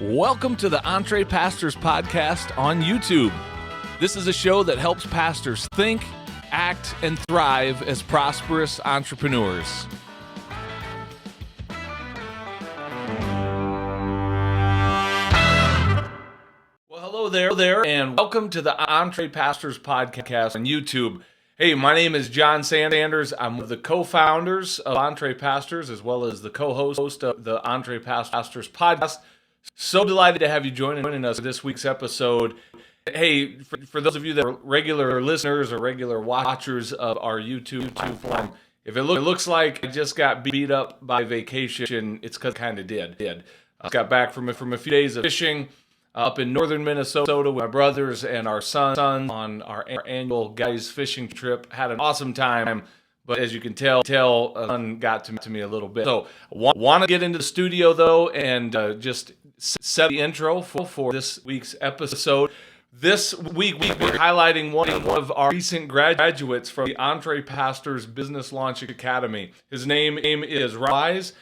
Welcome to the EntrePastors Podcast on YouTube. This is a show that helps pastors think, act, and thrive as prosperous entrepreneurs. Well, hello there, and welcome to the EntrePastors Podcast on YouTube. Hey, my name is Jon Sanders. I'm one of the co-founders of EntrePastors, as well as the co-host of the EntrePastors Podcast. So delighted to have you joining us for this week's episode. Hey, for those of you that are regular listeners or regular watchers of our YouTube platform, if it looks like I just got beat up by vacation, it's because I kind of did. I got back from a few days of fishing up in northern Minnesota with my brothers and our son on our annual guys fishing trip. Had an awesome time. But as you can tell, son got to me a little bit. So want to get into the studio, though, and just set the intro for this week's episode. This week, we're highlighting one of our recent graduates from the EntrePastors Business Launch Academy. His name is Ronnie Wise.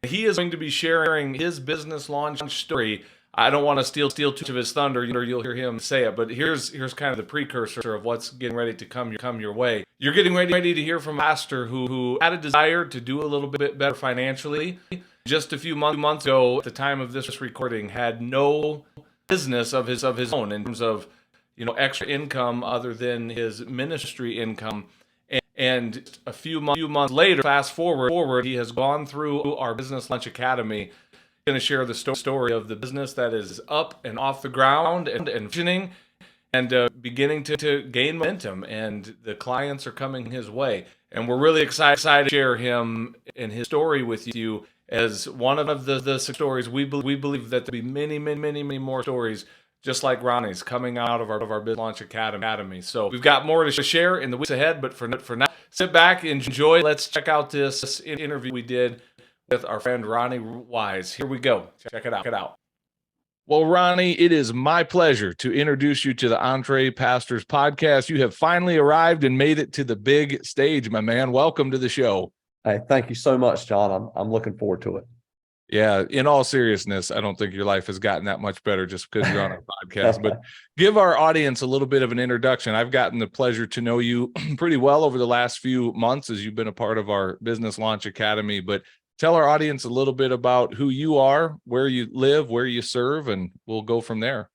He is going to be sharing his business launch story. I don't want to steal too much of his thunder, or you'll hear him say it, but here's kind of the precursor of what's getting ready to come your way. You're getting ready to hear from a pastor who had a desire to do a little bit better financially. Just a few months ago, at the time of this recording, had no business of his own in terms of extra income other than his ministry income. And a few months later, fast forward, he has gone through our Business Launch Academy. Going to share the story of the business that is up and off the ground and functioning and beginning to gain momentum, and the clients are coming his way. And we're really excited to share him and his story with you as one of the stories. We believe that there'll be many more stories just like Ronnie's coming out of our Business Launch Academy. So we've got more to share in the weeks ahead, but for now, sit back, enjoy. Let's check out this interview we did with our friend Ronnie Wise. Here we go. Check it out. Well, Ronnie, it is my pleasure to introduce you to the EntrePastors Podcast. You have finally arrived and made it to the big stage, my man. Welcome to the show. Hey, thank you so much, John. I'm looking forward to it. Yeah, in all seriousness, I don't think your life has gotten that much better just because you're on our podcast. But give our audience a little bit of an introduction. I've gotten the pleasure to know you pretty well over the last few months as you've been a part of our Business Launch Academy. But tell our audience a little bit about who you are, where you live, where you serve, and we'll go from there.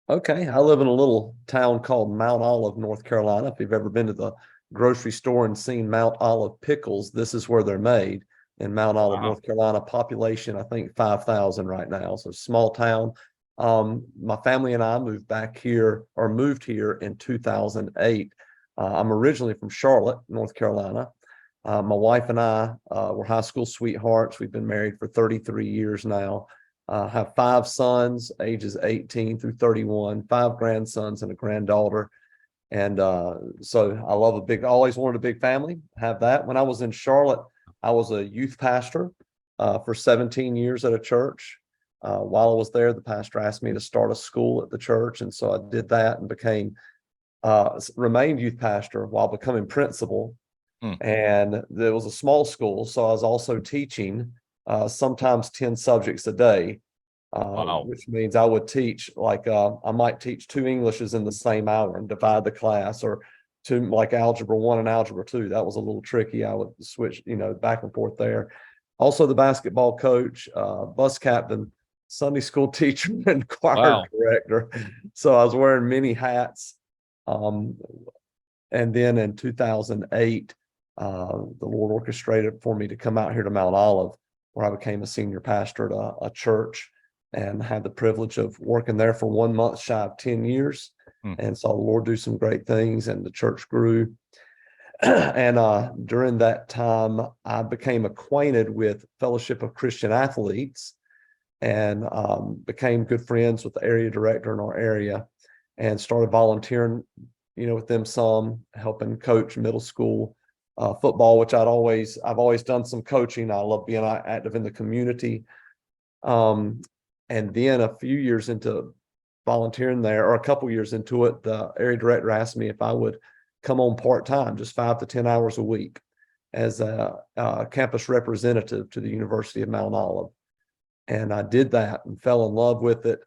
Okay. I live in a little town called Mount Olive, North Carolina. If you've ever been to the grocery store and seen Mount Olive pickles, this is where they're made in Mount Olive, North Carolina. Population, I think 5,000 right now. So small town. My family and I moved here in 2008. I'm originally from Charlotte, North Carolina. My wife and I were high school sweethearts. We've been married for 33 years now. Have 5 sons, ages 18 through 31, 5 grandsons and a granddaughter. And so I always wanted a big family, have that. When I was in Charlotte, I was a youth pastor for 17 years at a church. While I was there, the pastor asked me to start a school at the church. And so I did that and remained youth pastor while becoming principal. And there was a small school, so I was also teaching sometimes 10 subjects a day, which means I would teach I might teach 2 Englishes in the same hour and divide the class, or 2 like Algebra 1 and Algebra 2. That was a little tricky. I would switch, back and forth there. Also the basketball coach, bus captain, Sunday school teacher, and choir director. So I was wearing many hats. And then in 2008, the Lord orchestrated for me to come out here to Mount Olive, where I became a senior pastor at a church and had the privilege of working there for 1 month shy of 10 years and saw the Lord do some great things, and the church grew. And during that time, I became acquainted with Fellowship of Christian Athletes and became good friends with the area director in our area and started volunteering, with them some, helping coach middle school football, which I've always done some coaching. I love being active in the community. And then a few years into volunteering there, or a couple years into it, the area director asked me if I would come on part-time, just 5 to 10 hours a week as a campus representative to the University of Mount Olive. And I did that and fell in love with it.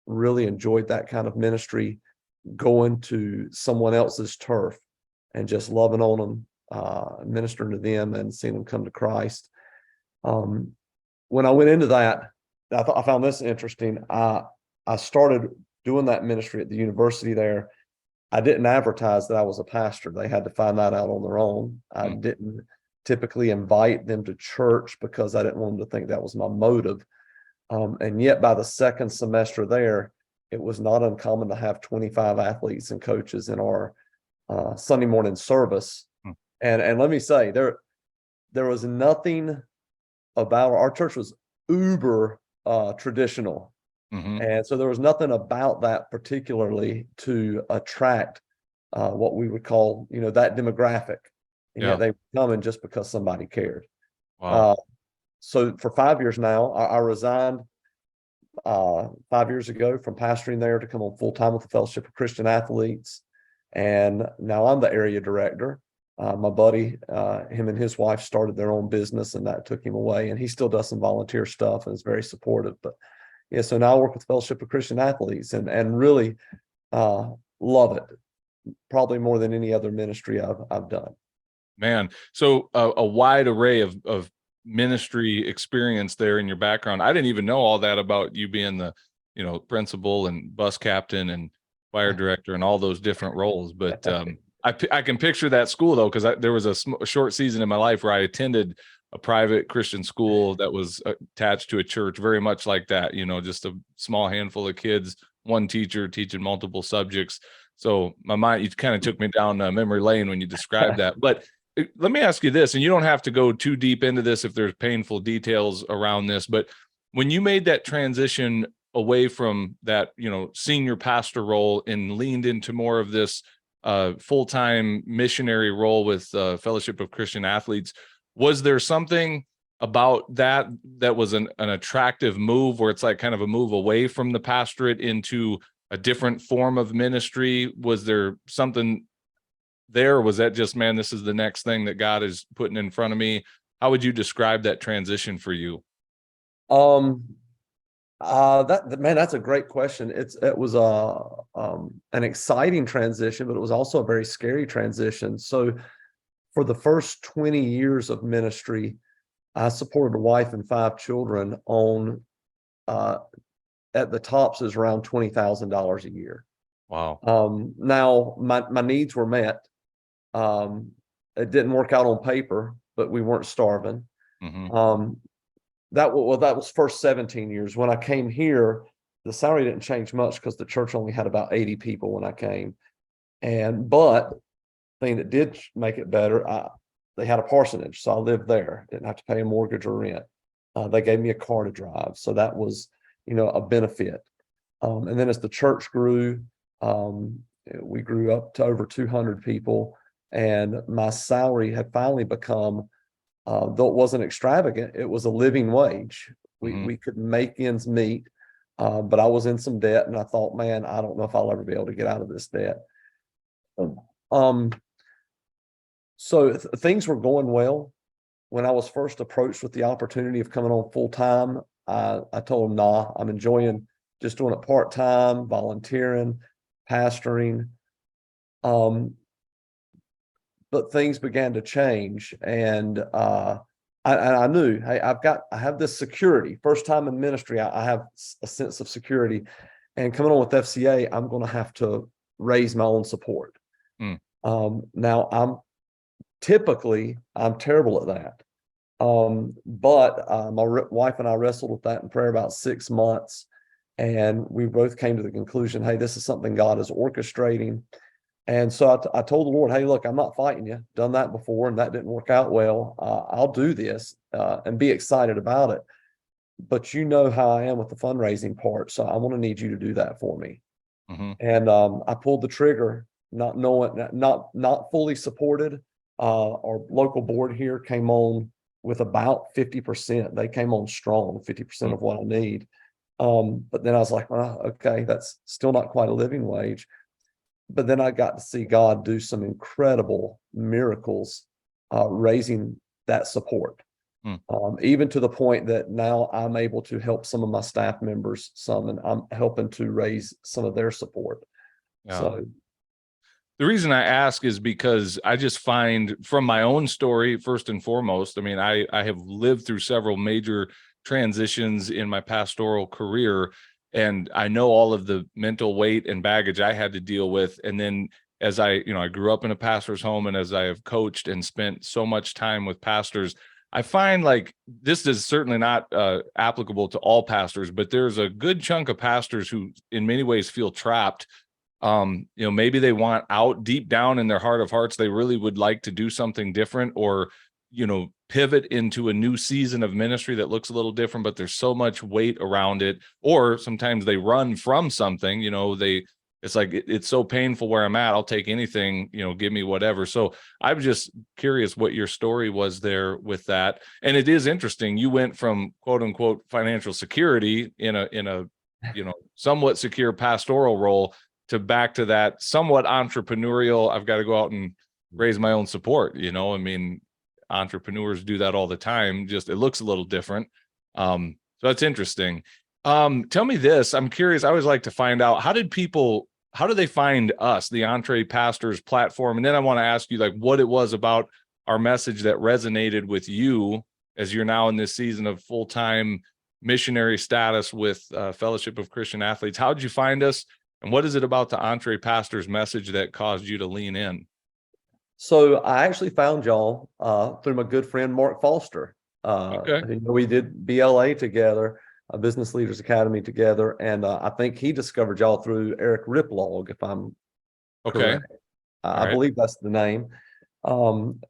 Really enjoyed that kind of ministry, going to someone else's turf and just loving on them, ministering to them and seeing them come to Christ. When I went into that, I found this interesting. I started doing that ministry at the university there. I didn't advertise that I was a pastor. They had to find that out on their own. I didn't typically invite them to church because I didn't want them to think that was my motive. And yet by the second semester there, it was not uncommon to have 25 athletes and coaches in our Sunday morning service. And let me say, there was nothing about our church was uber traditional. And so there was nothing about that particularly to attract what we would call, that demographic. And yet they were coming just because somebody cared. Wow. So for 5 years now, I resigned 5 years ago from pastoring there to come on full time with the Fellowship of Christian Athletes. And now I'm the area director. My buddy, him and his wife started their own business, and that took him away. And he still does some volunteer stuff and is very supportive. But yeah, so now I work with Fellowship of Christian Athletes and really love it, probably more than any other ministry I've done. Man, so a wide array of ministry experience there in your background. I didn't even know all that about you being the, principal and bus captain and fire director and all those different roles. But I can picture that school though, because there was a short season in my life where I attended a private Christian school that was attached to a church, very much like that, just a small handful of kids, one teacher teaching multiple subjects. So my mind, you kind of took me down memory lane when you described that. But let me ask you this, and you don't have to go too deep into this if there's painful details around this, but when you made that transition away from that, senior pastor role and leaned into more of this full-time missionary role with Fellowship of Christian Athletes, was there something about that was an attractive move, where it's like kind of a move away from the pastorate into a different form of ministry? Was there something there, or was that just, man, this is the next thing that God is putting in front of me? How would you describe that transition for you? That's a great question. It was an exciting transition, but it was also a very scary transition. So for the first 20 years of ministry, I supported a wife and 5 children on at the tops is around $20,000 a year. Wow. Now my needs were met. It didn't work out on paper, but we weren't starving. That was first 17 years. When I came here, the salary didn't change much because the church only had about 80 people when I came. But the thing that did make it better, they had a parsonage, so I lived there. Didn't have to pay a mortgage or rent. They gave me a car to drive, so that was, a benefit. And then as the church grew, we grew up to over 200 people, and my salary had finally become, though it wasn't extravagant, it was a living wage. We could make ends meet, but I was in some debt, and I thought, man, I don't know if I'll ever be able to get out of this debt. So things were going well. When I was first approached with the opportunity of coming on full time, I told them, nah, I'm enjoying just doing it part time, volunteering, pastoring. But things began to change, and I knew, hey, I have this security. First time in ministry, I have a sense of security, and coming on with FCA, I'm going to have to raise my own support. Now I'm terrible at that. But my wife and I wrestled with that in prayer about 6 months, and we both came to the conclusion, hey, this is something God is orchestrating. And so I told the Lord, hey, look, I'm not fighting you. Done that before, and that didn't work out well. I'll do this and be excited about it. But you know how I am with the fundraising part, so I'm going to need you to do that for me. And I pulled the trigger, not knowing, not fully supported. Our local board here came on with about 50%. They came on strong, 50% of what I need. But then I was like, well, okay, that's still not quite a living wage. But then I got to see God do some incredible miracles, raising that support. Hmm. Even to the point that now I'm able to help some of my staff members some, and I'm helping to raise some of their support. Yeah. So The reason I ask is because I just find from my own story, first and foremost, I mean, I have lived through several major transitions in my pastoral career, and I know all of the mental weight and baggage I had to deal with. And then as I grew up in a pastor's home, and as I have coached and spent so much time with pastors, I find like this is certainly not applicable to all pastors, but there's a good chunk of pastors who in many ways feel trapped. Maybe they want out deep down in their heart of hearts, they really would like to do something different, or pivot into a new season of ministry that looks a little different, but there's so much weight around it. Or sometimes they run from something, it's like it's so painful where I'm at, I'll take anything, give me whatever. So I'm just curious what your story was there with that. And it is interesting, you went from quote unquote financial security in a somewhat secure pastoral role to back to that somewhat entrepreneurial, I've got to go out and raise my own support. I mean, entrepreneurs do that all the time, just it looks a little different. So that's interesting. Tell me this, I'm curious, I always like to find out, how do they find us, the EntrePastors platform? And then I want to ask you like what it was about our message that resonated with you as you're now in this season of full-time missionary status with Fellowship of Christian Athletes. How did you find us? And what is it about the EntrePastors message that caused you to lean in? So I actually found y'all through my good friend Mark Foster. Okay. We did BLA together, a Business Leaders Academy together, and I think he discovered y'all through Eric Riplog, if I'm Okay. correct. All I right. believe that's the name,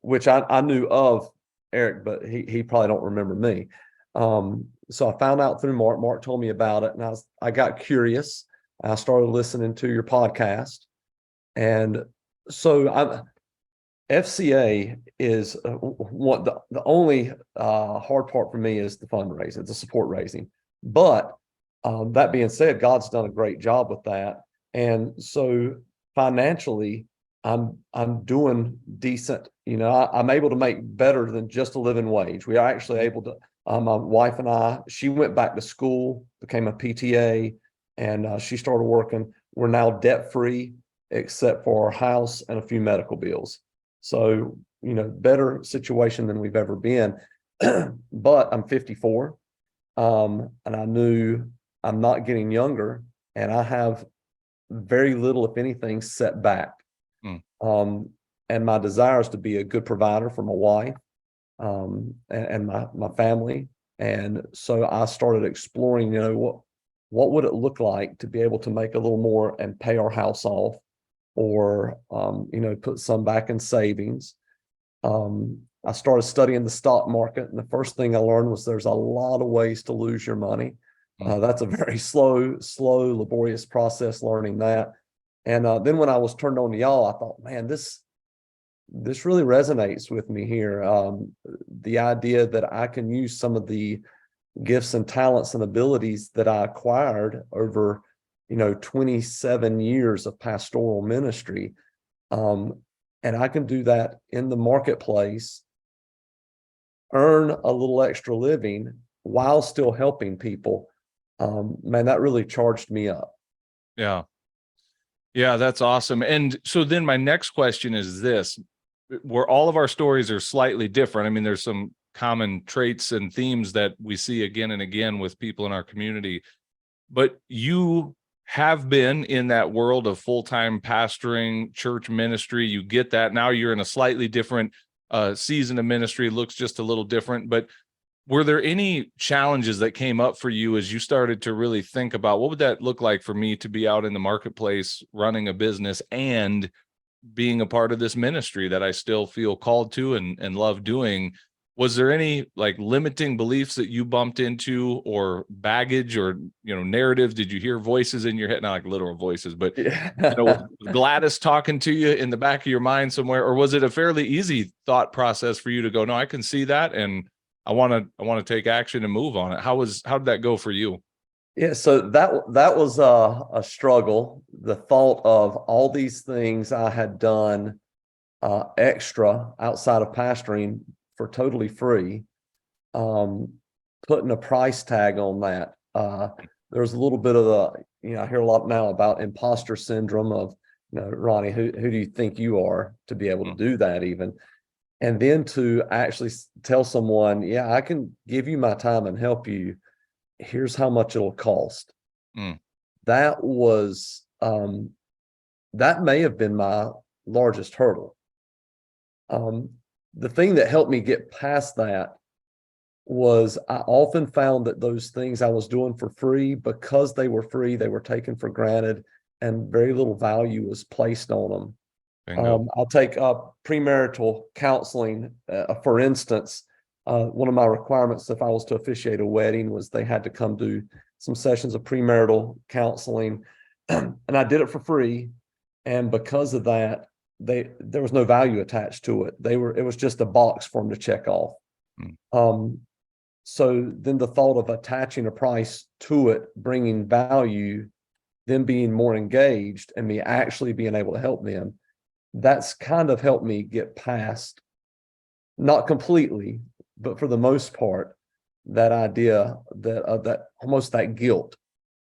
which I knew of Eric, but he probably don't remember me. So I found out through Mark. Mark told me about it, and I got curious. I started listening to your podcast, and so FCA is what the only hard part for me is the fundraising, the support raising. But that being said, God's done a great job with that, and so financially, I'm doing decent. I'm able to make better than just a living wage. We are actually able to. My wife and I, she went back to school, became a PTA, and she started working. We're now debt free, except for our house and a few medical bills. So, better situation than we've ever been. But I'm 54, and I knew I'm not getting younger, and I have very little, if anything, set back. And my desire is to be a good provider for my wife, and my family. And so I started exploring, what would it look like to be able to make a little more and pay our house off, or put some back in savings. I started studying the stock market, and the first thing I learned was there's a lot of ways to lose your money. That's a very slow, laborious process learning that. And then when I was turned on to y'all, I thought, man, this really resonates with me here. The idea that I can use some of the gifts and talents and abilities that I acquired over 27 years of pastoral ministry. And I can do that in the marketplace, earn a little extra living while still helping people. Man, that really charged me up. Yeah. Yeah, that's awesome. And so then my next question is this, where all of our stories are slightly different. I mean, there's some common traits and themes that we see again and again with people in our community, but you have been in that world of full-time pastoring, church ministry. You get that. Now you're in a slightly different season of ministry, looks just a little different. But were there any challenges that came up for you as you started to really think about what would that look like for me to be out in the marketplace, running a business and being a part of this ministry that I still feel called to and love doing? Was there any like limiting beliefs that you bumped into, or baggage, or narratives? Did you hear voices in your head? Not like literal voices, but was Gladys talking to you in the back of your mind somewhere? Or was it a fairly easy thought process for you to go, no, I can see that, and I want to take action and move on it? How did that go for you? Yeah, so that was a struggle. The thought of all these things I had done extra outside of pastoring for totally free, putting a price tag on that. There's a little bit of I hear a lot now about imposter syndrome of, Ronnie, who do you think you are to be able to do that even? And then to actually tell someone, yeah, I can give you my time and help you. Here's how much it'll cost. That was, that may have been my largest hurdle. The thing that helped me get past that was I often found that those things I was doing for free, because they were free, they were taken for granted and very little value was placed on them. I'll take premarital counseling, for instance. One of my requirements, if I was to officiate a wedding, was they had to come do some sessions of premarital counseling, and I did it for free. And because of that, there was no value attached to it. It was just a box for them to check off. So then the thought of attaching a price to it, bringing value, them being more engaged, and me actually being able to help them, that's kind of helped me get past, not completely, but for the most part, that idea that almost that guilt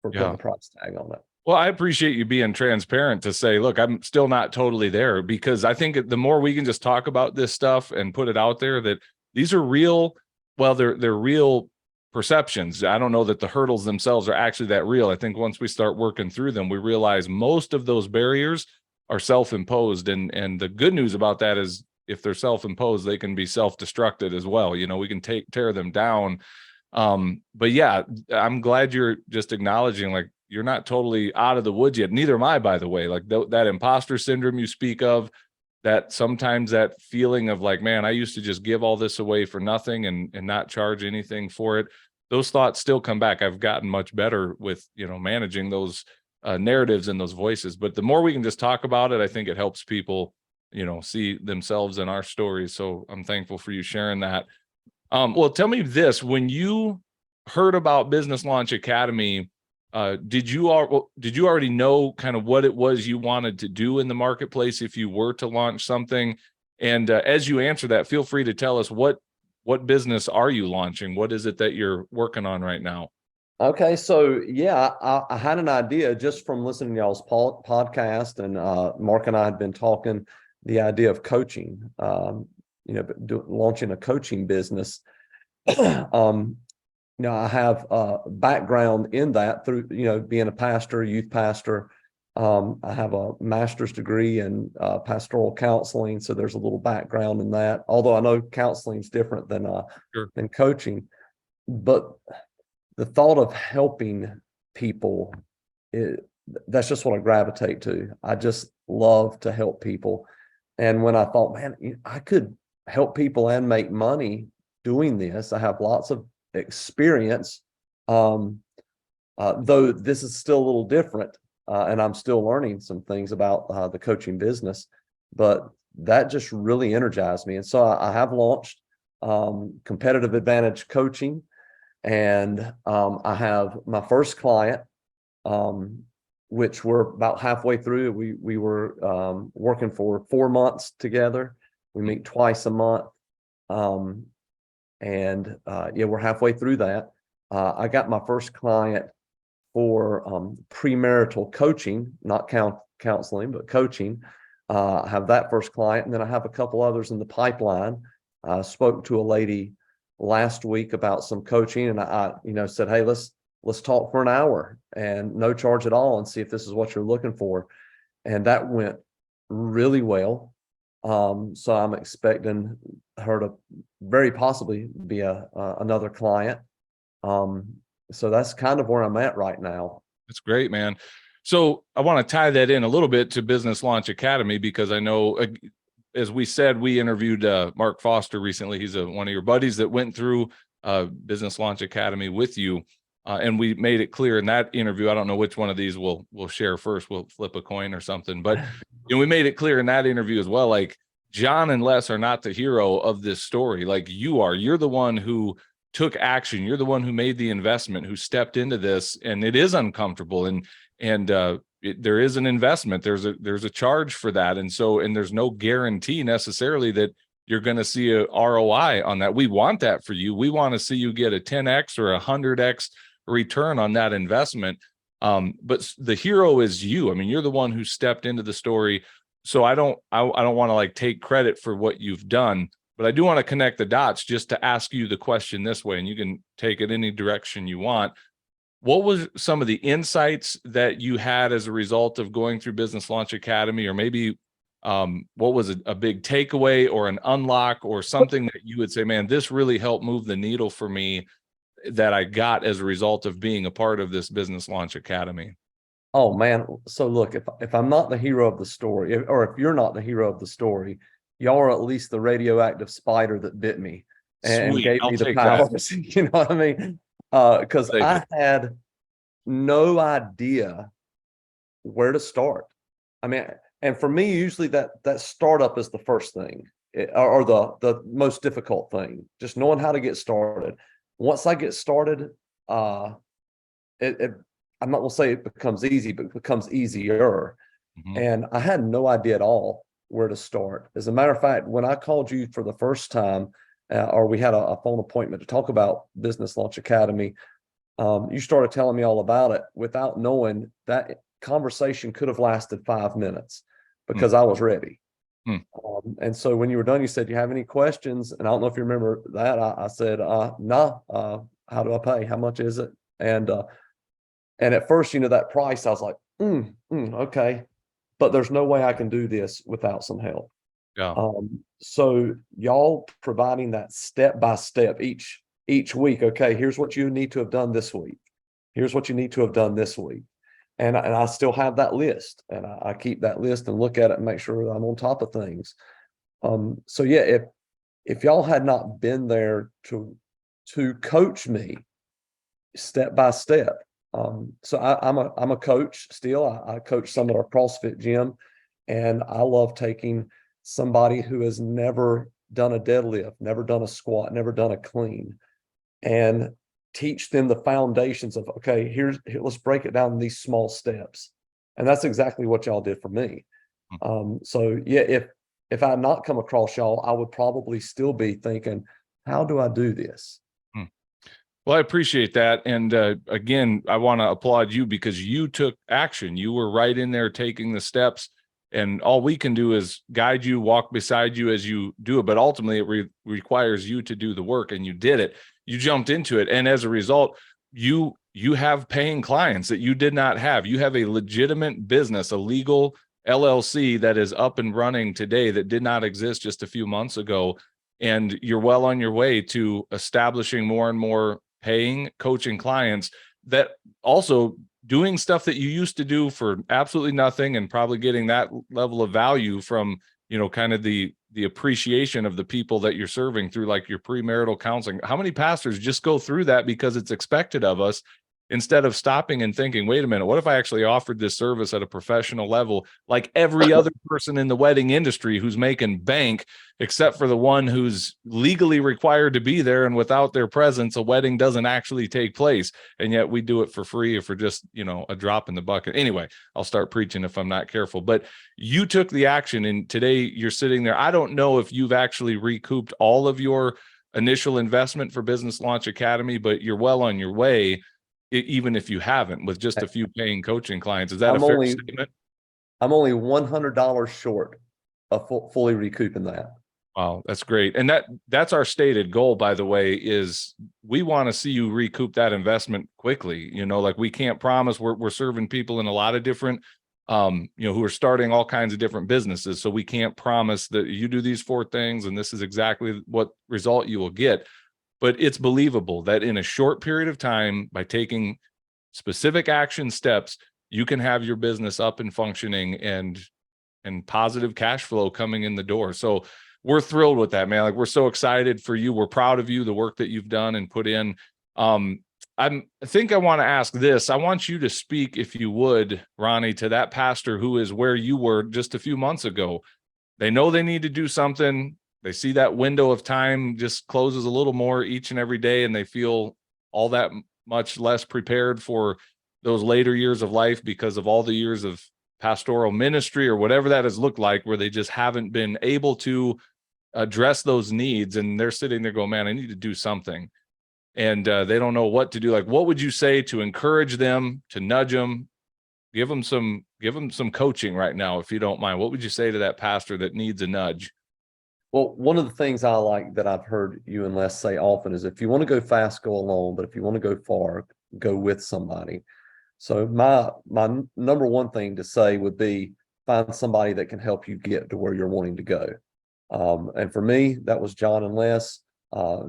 for putting a price tag on it. Well, I appreciate you being transparent to say, look, I'm still not totally there, because I think the more we can just talk about this stuff and put it out there, that these are real. Well, they're real perceptions. I don't know that the hurdles themselves are actually that real. I think once we start working through them, we realize most of those barriers are self-imposed. And the good news about that is, if they're self-imposed, they can be self-destructed as well. We can tear them down. But yeah, I'm glad you're just acknowledging, like, you're not totally out of the woods yet. Neither am I, by the way. Like that imposter syndrome you speak of, that sometimes that feeling of like, man, I used to just give all this away for nothing and not charge anything for it. Those thoughts still come back. I've gotten much better with, managing those narratives and those voices. But the more we can just talk about it, I think it helps people, see themselves in our stories. So I'm thankful for you sharing that. Well, tell me this: when you heard about Business Launch Academy, did you already know kind of what it was you wanted to do in the marketplace if you were to launch something? And as you answer that, feel free to tell us what business are you launching? What is it that you're working on right now? Okay, so yeah, I had an idea just from listening to y'all's podcast, and Mark and I had been talking the idea of coaching, launching a coaching business. I have a background in that through, being a pastor, youth pastor. I have a master's degree in pastoral counseling, so there's a little background in that. Although I know counseling is different than coaching, but the thought of helping people, that's just what I gravitate to. I just love to help people. And when I thought, man, I could help people and make money doing this, I have lots of experience, though this is still a little different, and I'm still learning some things about the coaching business, but that just really energized me. And so I have launched Competitive Advantage Coaching, and I have my first client, which we're about halfway through. We were working for 4 months together. We meet twice a month. We're halfway through that. I got my first client for premarital coaching, not counseling, but coaching. I have that first client, and then I have a couple others in the pipeline. I spoke to a lady last week about some coaching, and I said, hey, let's talk for an hour and no charge at all, and see if this is what you're looking for. And that went really well. So I'm expecting her to very possibly be another client. So that's kind of where I'm at right now. That's great, man. So I want to tie that in a little bit to Business Launch Academy, because I know, as we said, we interviewed Mark Foster recently. He's one of your buddies that went through Business Launch Academy with you. And we made it clear in that interview, I don't know which one of these we'll share first. We'll flip a coin or something. But we made it clear in that interview as well, like, Jon and Les are not the hero of this story. Like, you are. You're the one who took action. You're the one who made the investment, who stepped into this. And it is uncomfortable. And there is an investment. There's a charge for that. And there's no guarantee necessarily that you're going to see a ROI on that. We want that for you. We want to see you get a 10x or a 100x return on that investment. But the hero is you. I mean, you're the one who stepped into the story. So I don't want to like take credit for what you've done, but I do want to connect the dots just to ask you the question this way, and you can take it any direction you want. What was some of the insights that you had as a result of going through Business Launch Academy, or maybe what was a big takeaway or an unlock or something that you would say, man, this really helped move the needle for me that I got as a result of being a part of this Business Launch Academy? Oh man. So look, if I'm not the hero of the story, or if you're not the hero of the story, y'all are at least the radioactive spider that bit me and Sweet. gave I'll me the take that. powers. You know what I mean? Because Take I it. had no idea where to start. I mean, and for me, usually that startup is the first thing, or the most difficult thing, just knowing how to get started. Once I get started, I'm not gonna say it becomes easy, but it becomes easier. Mhm. And I had no idea at all where to start. As a matter of fact, when I called you for the first time, or we had a phone appointment to talk about Business Launch Academy, you started telling me all about it without knowing that conversation could have lasted 5 minutes because I was ready. Hmm. And so when you were done, you said, "You have any questions?" And I don't know if you remember that. I said, "No. How do I pay? How much is it?" And at first, that price, I was like, okay, but there's no way I can do this without some help. Yeah. So y'all providing that step by step each week. Okay, here's what you need to have done this week. Here's what you need to have done this week. And I still have that list, and I keep that list and look at it and make sure I'm on top of things. So yeah, if y'all had not been there to coach me step by step. So I'm a coach still. I coach some at our CrossFit gym, and I love taking somebody who has never done a deadlift, never done a squat, never done a clean, and teach them the foundations of, okay, here, let's break it down in these small steps. And that's exactly what y'all did for me. So yeah, if I had not come across y'all, I would probably still be thinking, how do I do this? Well, I appreciate that. And again, I want to applaud you because you took action. You were right in there taking the steps. And all we can do is guide you, walk beside you as you do it. But ultimately, it requires you to do the work, and you did it. You jumped into it. And as a result, you have paying clients that you did not have. You have a legitimate business, a legal LLC that is up and running today that did not exist just a few months ago. And you're well on your way to establishing more and more paying coaching clients that also doing stuff that you used to do for absolutely nothing, and probably getting that level of value from, kind of the appreciation of the people that you're serving through, like your premarital counseling. How many pastors just go through that because it's expected of us, instead of stopping and thinking, wait a minute, what if I actually offered this service at a professional level, like every other person in the wedding industry who's making bank, except for the one who's legally required to be there, and without their presence, a wedding doesn't actually take place. And yet we do it for free or for just, a drop in the bucket. Anyway, I'll start preaching if I'm not careful. But you took the action, and today you're sitting there. I don't know if you've actually recouped all of your initial investment for Business Launch Academy, but you're well on your way, even if you haven't, with just a few paying coaching clients. Is that a fair statement? I'm only $100 short of fully recouping that. Wow, that's great. And that's our stated goal, by the way, is we want to see you recoup that investment quickly. Like, we can't promise. We're serving people in a lot of different, who are starting all kinds of different businesses. So we can't promise that you do these 4 things and this is exactly what result you will get. But it's believable that in a short period of time, by taking specific action steps, you can have your business up and functioning, and positive cash flow coming in the door. So we're thrilled with that, man. Like, we're so excited for you. We're proud of you, the work that you've done and put in. I think I want to ask this. I want you to speak, if you would, Ronnie, to that pastor who is where you were just a few months ago. They know they need to do something. They see that window of time just closes a little more each and every day, and they feel all that much less prepared for those later years of life because of all the years of pastoral ministry or whatever that has looked like, where they just haven't been able to address those needs, and they're sitting there going, man, I need to do something. And they don't know what to do. Like, what would you say to encourage them, to nudge them, give them some coaching right now, if you don't mind? What would you say to that pastor that needs a nudge? Well, one of the things I like that I've heard you and Les say often is, if you want to go fast, go alone, but if you want to go far, go with somebody. So my number one thing to say would be, find somebody that can help you get to where you're wanting to go. And for me, that was Jon and Les,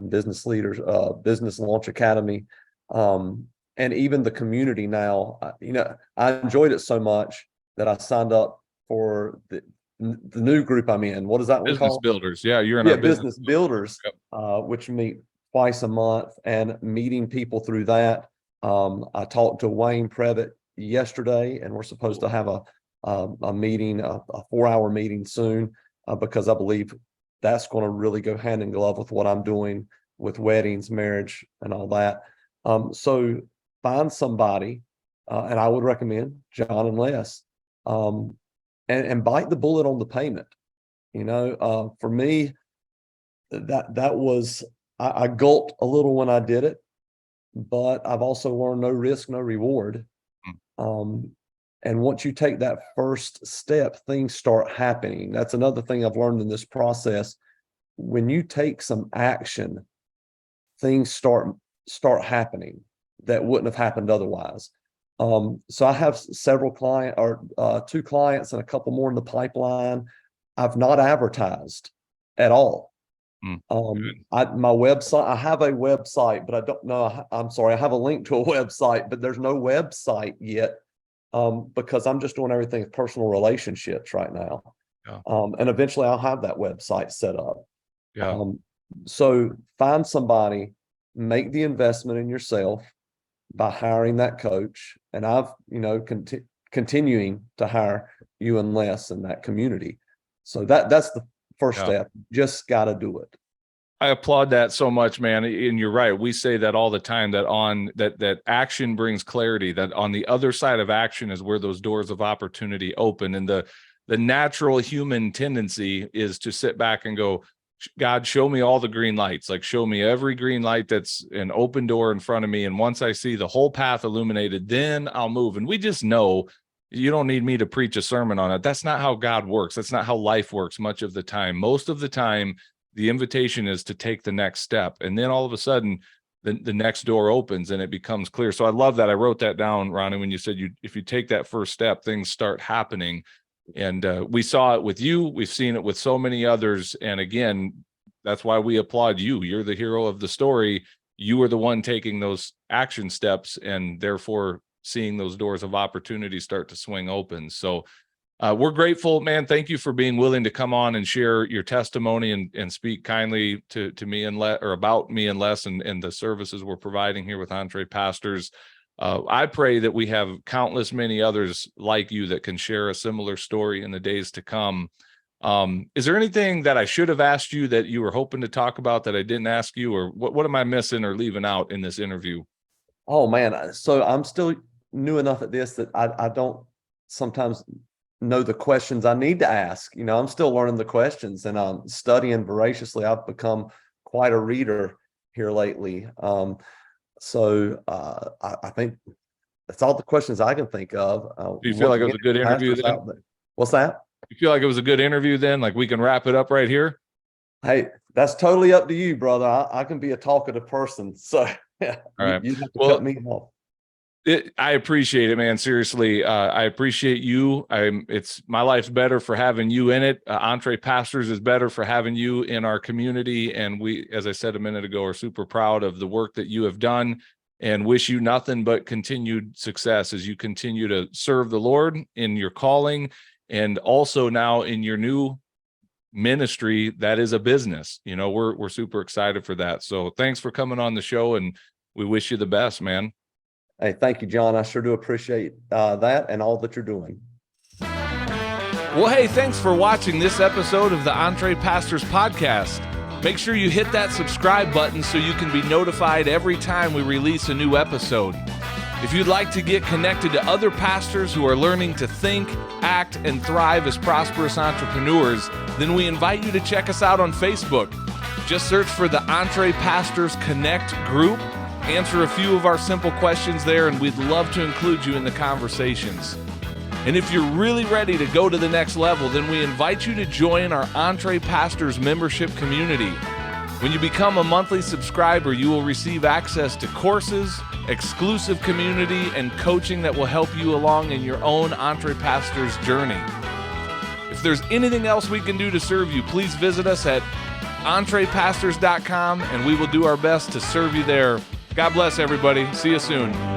business leaders, Business Launch Academy, and even the community now. I enjoyed it so much that I signed up for the new group I'm in. What is that one Business called? Builders. Yeah, you're in our Business Builders, Yep. Which meet twice a month, and meeting people through that. I talked to Wayne Previtt yesterday, and we're supposed to have a meeting, a 4-hour meeting soon, because I believe that's going to really go hand in glove with what I'm doing with weddings, marriage, and all that. So find somebody, and I would recommend Jon and Les, and bite the bullet on the payment. For me, that was, I gulped a little when I did it, but I've also learned no risk, no reward. And once you take that first step, things start happening. That's another thing I've learned in this process. When you take some action, things start happening that wouldn't have happened otherwise. So I have several two clients and a couple more in the pipeline. I've not advertised at all. My website, I have a website, but I don't know. I'm sorry. I have a link to a website, but there's no website yet, because I'm just doing everything with personal relationships right now. Yeah. And eventually I'll have that website set up. Yeah. So find somebody, make the investment in yourself by hiring that coach. And I've, continuing to hire you and Les in that community. So that's the first step. Just got to do it. I applaud that so much, man. And you're right. We say that all the time, that action brings clarity, that on the other side of action is where those doors of opportunity open. And the natural human tendency is to sit back and go, God, show me all the green lights. Like, show me every green light that's an open door in front of me. And once I see the whole path illuminated, then I'll move. And we just know, you don't need me to preach a sermon on it. That's not how God works. That's not how life works much of the time. Most of the time, the invitation is to take the next step. And then all of a sudden, the next door opens and it becomes clear. So I love that. I wrote that down, Ronnie, when you said if you take that first step, things start happening. And we saw it with you. We've seen it with so many others. And again, that's why we applaud you. You're the hero of the story. You are the one taking those action steps, and therefore seeing those doors of opportunity start to swing open. So we're grateful, man. Thank you for being willing to come on and share your testimony and speak kindly to me and about me and Les and the services we're providing here with EntrePastors. I pray that we have countless many others like you that can share a similar story in the days to come. Is there anything that I should have asked you that you were hoping to talk about that I didn't ask you, or what am I missing or leaving out in this interview? Oh man. So I'm still new enough at this that I don't sometimes know the questions I need to ask. I'm still learning the questions, and I'm studying voraciously. I've become quite a reader here lately. So I think that's all the questions I can think of. Do you feel like it was a good interview then? What's that? You feel like it was a good interview then? Like we can wrap it up right here? Hey, that's totally up to you, brother. I can be a talkative person. So yeah, all right. You have to cut me off. I appreciate it, man. Seriously, I appreciate you. It's my life's better for having you in it. EntrePastors is better for having you in our community. And we, as I said a minute ago, are super proud of the work that you have done and wish you nothing but continued success as you continue to serve the Lord in your calling, and also now in your new ministry that is a business. We're super excited for that. So thanks for coming on the show, and we wish you the best, man. Hey, thank you, Jon. I sure do appreciate that and all that you're doing. Well, hey, thanks for watching this episode of the EntrePastors podcast. Make sure you hit that subscribe button so you can be notified every time we release a new episode. If you'd like to get connected to other pastors who are learning to think, act, and thrive as prosperous entrepreneurs, then we invite you to check us out on Facebook. Just search for the EntrePastors Connect group, answer a few of our simple questions there, and we'd love to include you in the conversations. And if you're really ready to go to the next level, then we invite you to join our EntrePastors membership community. When you become a monthly subscriber, you will receive access to courses, exclusive community, and coaching that will help you along in your own EntrePastors journey. If there's anything else we can do to serve you, please visit us at EntrePastors.com, and we will do our best to serve you there. God bless everybody. See you soon.